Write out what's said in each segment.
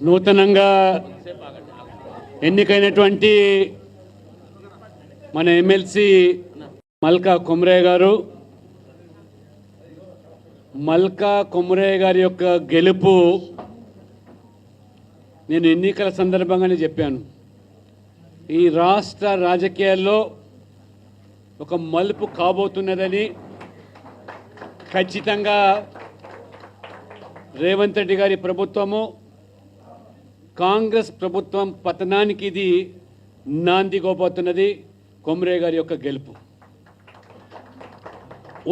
నూతనంగా ఎన్నికైనటువంటి మన ఎమ్మెల్సీ మల్కా కొమరయ్య గారు, మల్కా కొమరయ్య గారి యొక్క గెలుపు నేను ఎన్నికల సందర్భంగానే చెప్పాను. ఈ రాష్ట్ర రాజకీయాల్లో ఒక మలుపు కాబోతున్నదని, ఖచ్చితంగా రేవంత్ రెడ్డి గారి ప్రభుత్వము కాంగ్రెస్ ప్రభుత్వం పతనానికి ఇది నాంది కోబోతున్నది కొమరయ్య గారి యొక్క గెలుపు.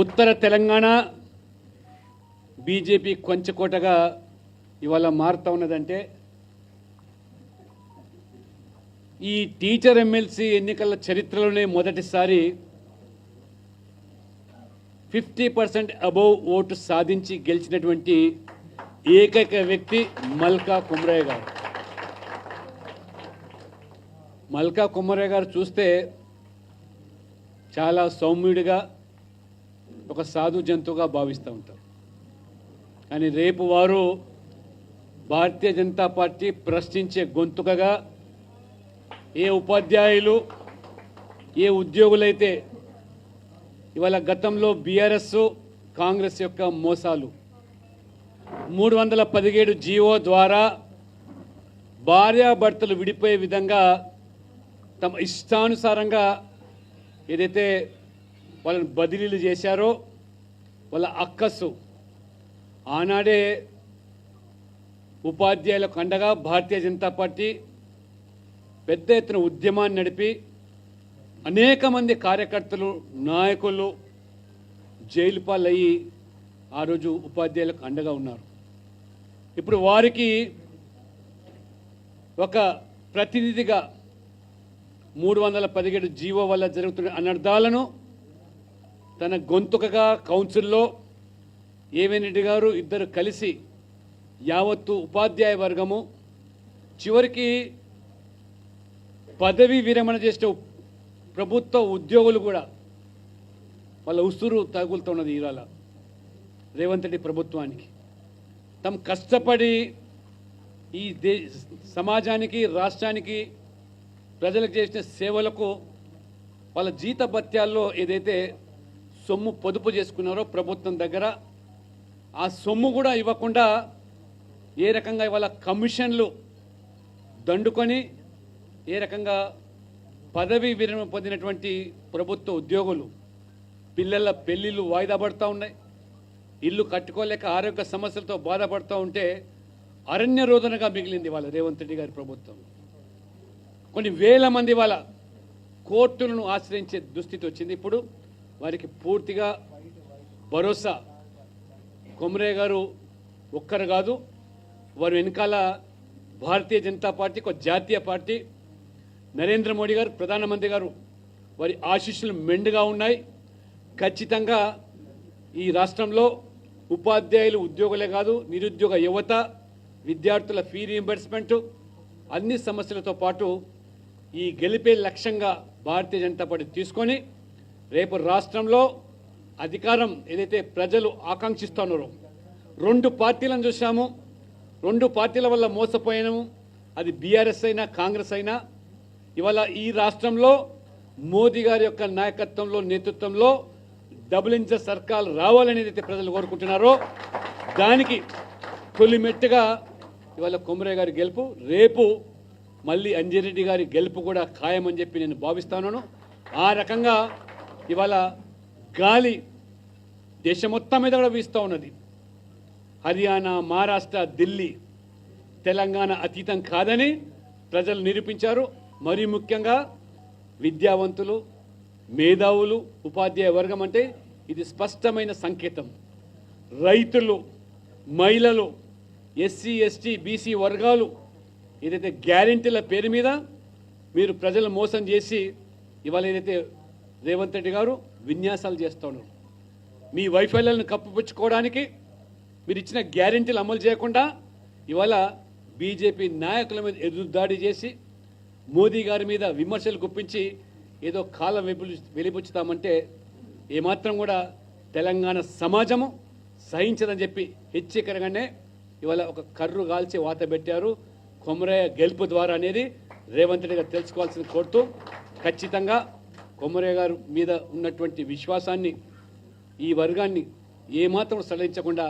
ఉత్తర తెలంగాణ బీజేపీ కొంచెకోటగా ఇవాళ మారుతూ ఉన్నదంటే, ఈ టీచర్ ఎమ్మెల్సీ ఎన్నికల చరిత్రలోనే మొదటిసారి 50% అబోవ్ ఓటు సాధించి గెలిచినటువంటి ఏకైక వ్యక్తి మల్కా కొమరయ్య గారు. మల్కా కొమరయ్య గారు చూస్తే చాలా సౌమ్యుడిగా, ఒక సాధు జంతువుగా భావిస్తూ ఉంటారు. కానీ రేపు వారు భారతీయ జనతా పార్టీ ప్రశ్నించే గొంతుకగా, ఏ ఉపాధ్యాయులు, ఏ ఉద్యోగులైతే ఇవాళ గతంలో బీఆర్ఎస్ కాంగ్రెస్ యొక్క మోసాలు 317 జీవో ద్వారా భార్యాభర్తలు విడిపోయే విధంగా తమ ఇష్టానుసారంగా ఏదైతే వాళ్ళని బదిలీలు చేశారో, వాళ్ళ అక్కసు ఆనాడే ఉపాధ్యాయులకు అండగా భారతీయ జనతా పార్టీ పెద్ద ఎత్తున ఉద్యమాన్ని నడిపి అనేక మంది కార్యకర్తలు, నాయకులు జైలు పాలయ్యి ఆ రోజు ఉపాధ్యాయులకు అండగా ఉన్నారు. ఇప్పుడు వారికి ఒక ప్రతినిధిగా 317 జీవో వల్ల జరుగుతున్న అనర్థాలను తన గొంతుకగా కౌన్సిల్లో ఏవెన్ రెడ్డి గారు ఇద్దరు కలిసి యావత్తు ఉపాధ్యాయ వర్గము, చివరికి పదవీ విరమణ చేసిన ప్రభుత్వ ఉద్యోగులు కూడా వాళ్ళ ఉసురు తగులుతున్నది ఇవాళ రేవంత్ రెడ్డి ప్రభుత్వానికి. తమ కష్టపడి ఈ సమాజానికి, రాష్ట్రానికి, ప్రజలకు చేసిన సేవలకు వాళ్ళ జీతభత్యాల్లో ఏదైతే సొమ్ము పొదుపు చేసుకున్నారో ప్రభుత్వం దగ్గర, ఆ సొమ్ము కూడా ఇవ్వకుండా ఏ రకంగా ఇవాళ కమిషన్లు దండుకొని ఏ రకంగా పదవీ విరమణ పొందినటువంటి ప్రభుత్వ ఉద్యోగులు పిల్లల పెళ్లిళ్ళు వాయిదా పడుతూ ఉన్నాయి, ఇల్లు కట్టుకోలేక ఆరోగ్య సమస్యలతో బాధపడుతూ ఉంటే అరణ్య రోదనగా మిగిలింది వాళ్ళ రేవంత్ రెడ్డి గారి ప్రభుత్వం. కొన్ని వేల మంది వాళ్ళ కోర్టులను ఆశ్రయించే దుస్థితి వచ్చింది. ఇప్పుడు వారికి పూర్తిగా భరోసా. కొమరయ్య గారు ఒక్కరు కాదు, వారు వెనకాల భారతీయ జనతా పార్టీ, ఒక జాతీయ పార్టీ, నరేంద్ర మోడీ గారు, ప్రధానమంత్రి గారు, వారి ఆశీస్సులు మెండుగా ఉన్నాయి. ఖచ్చితంగా ఈ రాష్ట్రంలో ఉపాధ్యాయులు, ఉద్యోగులే కాదు, నిరుద్యోగ యువత, విద్యార్థుల ఫీ రీయింబర్స్మెంటు, అన్ని సమస్యలతో పాటు ఈ గెలిపే లక్ష్యంగా భారతీయ జనతా పార్టీ తీసుకొని రేపు రాష్ట్రంలో అధికారం ఏదైతే ప్రజలు ఆకాంక్షిస్తున్నారో, 2 పార్టీలను చూసాము, 2 పార్టీల వల్ల మోసపోయాము. అది బీఆర్ఎస్ అయినా కాంగ్రెస్ అయినా ఇవాళ ఈ రాష్ట్రంలో మోదీ గారి యొక్క నాయకత్వంలో, నేతృత్వంలో డబుల్ ఇంజిన్ సర్కార్ రావాలనేది అయితే ప్రజలు కోరుకుంటున్నారో దానికి తొలిమెట్టుగా ఇవాళ కొమరయ్య గారి గెలుపు, రేపు మళ్ళీ అంజిరెడ్డి గారి గెలుపు కూడా ఖాయమని చెప్పి నేను భావిస్తున్నాను. ఆ రకంగా ఇవాళ గాలి దేశం మొత్తం మీద కూడా వీస్తూ ఉన్నది. హర్యానా, మహారాష్ట్ర, ఢిల్లీ, తెలంగాణ అతీతం కాదని ప్రజలు నిరూపించారు. మరీ ముఖ్యంగా విద్యావంతులు, మేధావులు, ఉపాధ్యాయ వర్గం అంటే ఇది స్పష్టమైన సంకేతం. రైతులు, మహిళలు, ఎస్సీ, ఎస్టీ, బీసీ వర్గాలు ఏదైతే గ్యారెంటీల పేరు మీద మీరు ప్రజలు మోసం చేసి ఇవాళ ఏదైతే రేవంత్ రెడ్డి గారు విన్యాసాలు చేస్తూ ఉన్నారు, మీ వైఫల్యాలను కప్పిపుచ్చుకోవడానికి మీరు ఇచ్చిన గ్యారెంటీలు అమలు చేయకుండా ఇవాళ బీజేపీ నాయకుల మీద ఎదురుదాడి చేసి మోదీ గారి మీద విమర్శలు గుప్పించి ఏదో కాలం వెలిబుచ్చుతామంటే ఏమాత్రం కూడా తెలంగాణ సమాజము సహించదని చెప్పి హెచ్చరికగానే ఇవాళ ఒక కర్రు కాల్చి వాత పెట్టారు. కొమరయ్య గెలుపు ద్వారా అనేది రేవంత్ రెడ్డి గారు తెలుసుకోవాల్సింది కోరుతూ, ఖచ్చితంగా కొమరయ్య గారు మీద ఉన్నటువంటి విశ్వాసాన్ని, ఈ వర్గాన్ని ఏమాత్రం సడలించకుండా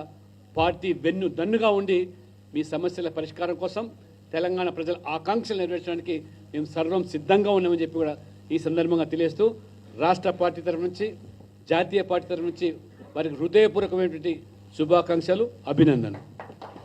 పార్టీ వెన్ను దన్నుగా ఉండి మీ సమస్యల పరిష్కారం కోసం, తెలంగాణ ప్రజల ఆకాంక్షలు నెరవేర్చడానికి మేము సర్వం సిద్ధంగా ఉన్నామని చెప్పి కూడా ఈ సందర్భంగా తెలియజేస్తూ, రాష్ట్ర పార్టీ తరఫు నుంచి, జాతీయ పార్టీ తరఫు నుంచి వారికి హృదయపూర్వకమైనటువంటి శుభాకాంక్షలు, అభినందనలు.